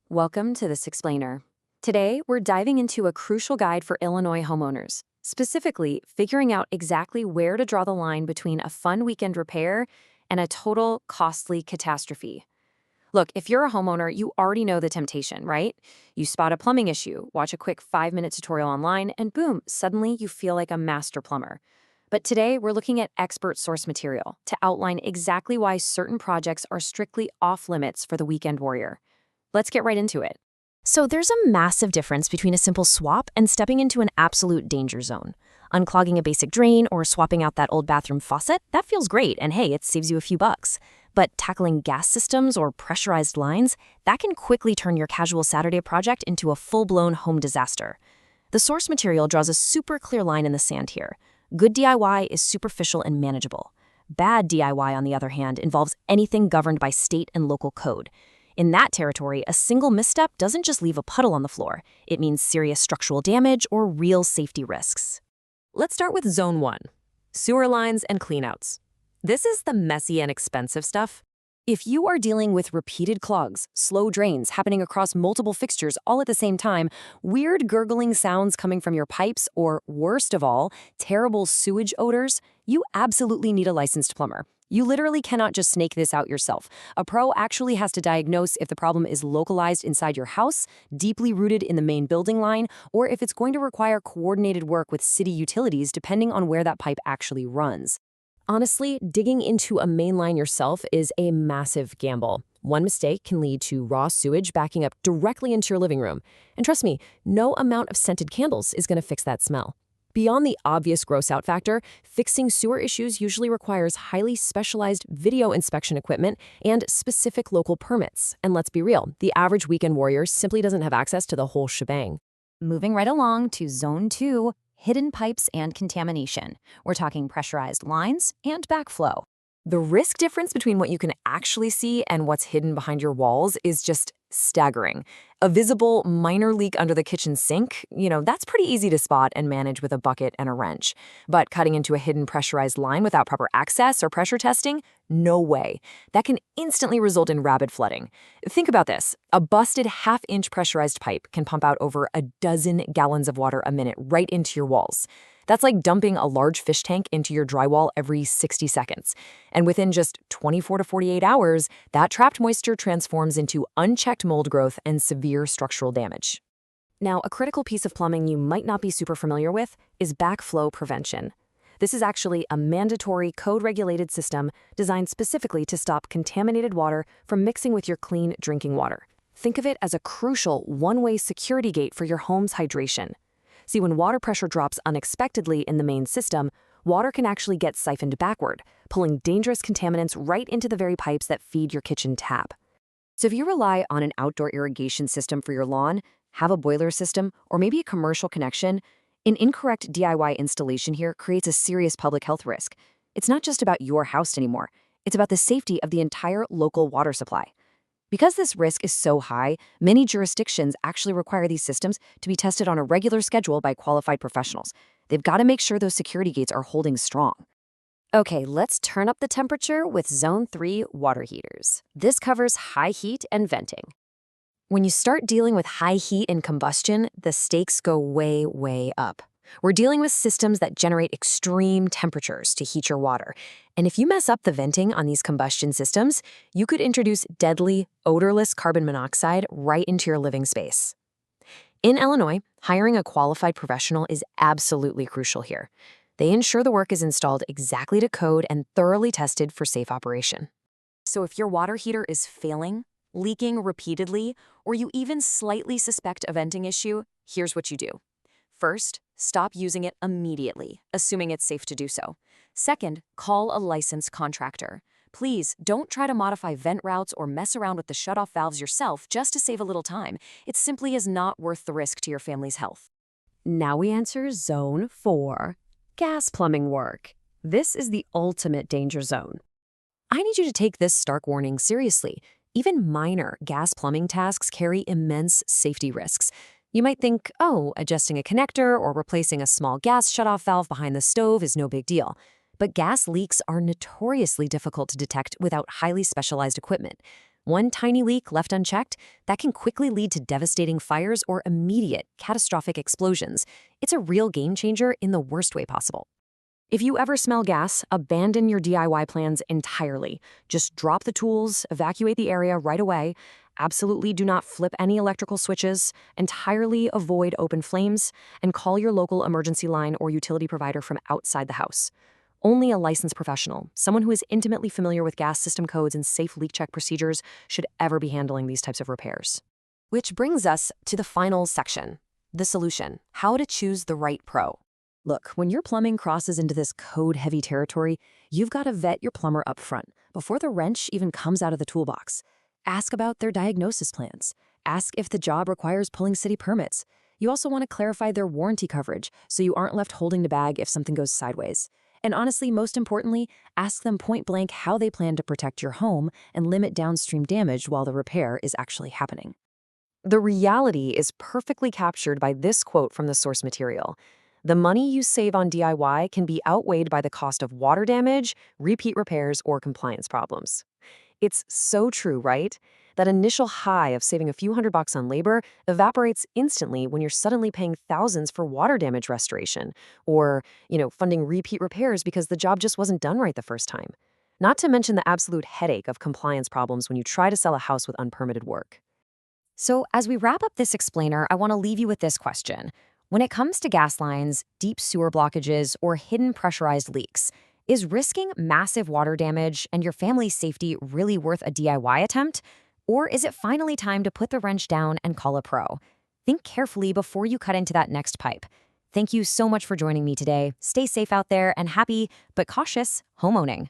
Welcome to This Explainer. Today, we're diving into a crucial guide for Illinois homeowners, specifically figuring out exactly where to draw the line between a fun weekend repair and a total costly catastrophe. Look, if you're a homeowner, you already know the temptation, right? You spot a plumbing issue, watch a quick 5-minute tutorial online, and boom, suddenly you feel like a master plumber. But today, we're looking at expert source material to outline exactly why certain projects are strictly off limits for the weekend warrior. Let's get right into it. So there's a massive difference between a simple swap and stepping into an absolute danger zone. Unclogging a basic drain or swapping out that old bathroom faucet, that feels great, and hey, it saves you a few bucks. But tackling gas systems or pressurized lines, that can quickly turn your casual Saturday project into a full-blown home disaster. The source material draws a super clear line in the sand here. Good DIY is superficial and manageable. Bad DIY, on the other hand, involves anything governed by state and local code. In that territory, a single misstep doesn't just leave a puddle on the floor. It means serious structural damage or real safety risks. Let's start with Zone 1, sewer lines and cleanouts. This is the messy and expensive stuff. If you are dealing with repeated clogs, slow drains happening across multiple fixtures all at the same time, weird gurgling sounds coming from your pipes, or worst of all, terrible sewage odors, you absolutely need a licensed plumber. You literally cannot just snake this out yourself. A pro actually has to diagnose if the problem is localized inside your house, deeply rooted in the main building line, or if it's going to require coordinated work with city utilities depending on where that pipe actually runs. Honestly, digging into a main line yourself is a massive gamble. One mistake can lead to raw sewage backing up directly into your living room. And trust me, no amount of scented candles is going to fix that smell. Beyond the obvious gross-out factor, fixing sewer issues usually requires highly specialized video inspection equipment and specific local permits. And let's be real, the average weekend warrior simply doesn't have access to the whole shebang. Moving right along to Zone 2, hidden pipes and contamination. We're talking pressurized lines and backflow. The risk difference between what you can actually see and what's hidden behind your walls is just staggering. A visible minor leak under the kitchen sink, that's pretty easy to spot and manage with a bucket and a wrench. But cutting into a hidden pressurized line without proper access or pressure testing? No way. That can instantly result in rapid flooding. Think about this. A busted half-inch pressurized pipe can pump out over a dozen gallons of water a minute right into your walls. That's like dumping a large fish tank into your drywall every 60 seconds. And within just 24 to 48 hours, that trapped moisture transforms into unchecked mold growth and severe structural damage. Now, a critical piece of plumbing you might not be super familiar with is backflow prevention. This is actually a mandatory code-regulated system designed specifically to stop contaminated water from mixing with your clean drinking water. Think of it as a crucial one-way security gate for your home's hydration. See, when water pressure drops unexpectedly in the main system, water can actually get siphoned backward, pulling dangerous contaminants right into the very pipes that feed your kitchen tap. So if you rely on an outdoor irrigation system for your lawn, have a boiler system, or maybe a commercial connection, an incorrect DIY installation here creates a serious public health risk. It's not just about your house anymore. It's about the safety of the entire local water supply. Because this risk is so high, many jurisdictions actually require these systems to be tested on a regular schedule by qualified professionals. They've got to make sure those security gates are holding strong. Okay, let's turn up the temperature with Zone 3 water heaters. This covers high heat and venting. When you start dealing with high heat and combustion, the stakes go way, way up. We're dealing with systems that generate extreme temperatures to heat your water. And if you mess up the venting on these combustion systems, you could introduce deadly, odorless carbon monoxide right into your living space. In Illinois, hiring a qualified professional is absolutely crucial here. They ensure the work is installed exactly to code and thoroughly tested for safe operation. So if your water heater is failing, leaking repeatedly, or you even slightly suspect a venting issue, here's what you do. First, stop using it immediately, assuming it's safe to do so. Second, call a licensed contractor. Please don't try to modify vent routes or mess around with the shutoff valves yourself just to save a little time. It simply is not worth the risk to your family's health. Now we enter Zone 4, gas plumbing work. This is the ultimate danger zone. I need you to take this stark warning seriously. Even minor gas plumbing tasks carry immense safety risks. You might think, oh, adjusting a connector or replacing a small gas shutoff valve behind the stove is no big deal. But gas leaks are notoriously difficult to detect without highly specialized equipment. One tiny leak left unchecked, that can quickly lead to devastating fires or immediate, catastrophic explosions. It's a real game changer in the worst way possible. If you ever smell gas, abandon your DIY plans entirely. Just drop the tools, evacuate the area right away. Absolutely do not flip any electrical switches, entirely avoid open flames, and call your local emergency line or utility provider from outside the house. Only a licensed professional, someone who is intimately familiar with gas system codes and safe leak check procedures, should ever be handling these types of repairs. Which brings us to the final section, the solution, how to choose the right pro. Look, when your plumbing crosses into this code-heavy territory, you've got to vet your plumber up front, before the wrench even comes out of the toolbox. Ask about their diagnosis plans. Ask if the job requires pulling city permits. You also want to clarify their warranty coverage, so you aren't left holding the bag if something goes sideways. And honestly, most importantly, ask them point blank how they plan to protect your home and limit downstream damage while the repair is actually happening. The reality is perfectly captured by this quote from the source material. The money you save on DIY can be outweighed by the cost of water damage, repeat repairs, or compliance problems. It's so true, right? That initial high of saving a few $100 on labor evaporates instantly when you're suddenly paying thousands for water damage restoration or, funding repeat repairs because the job just wasn't done right the first time. Not to mention the absolute headache of compliance problems when you try to sell a house with unpermitted work. So, as we wrap up this explainer, I want to leave you with this question. When it comes to gas lines, deep sewer blockages, or hidden pressurized leaks, is risking massive water damage and your family's safety really worth a DIY attempt? Or is it finally time to put the wrench down and call a pro? Think carefully before you cut into that next pipe. Thank you so much for joining me today. Stay safe out there and happy, but cautious, homeowning.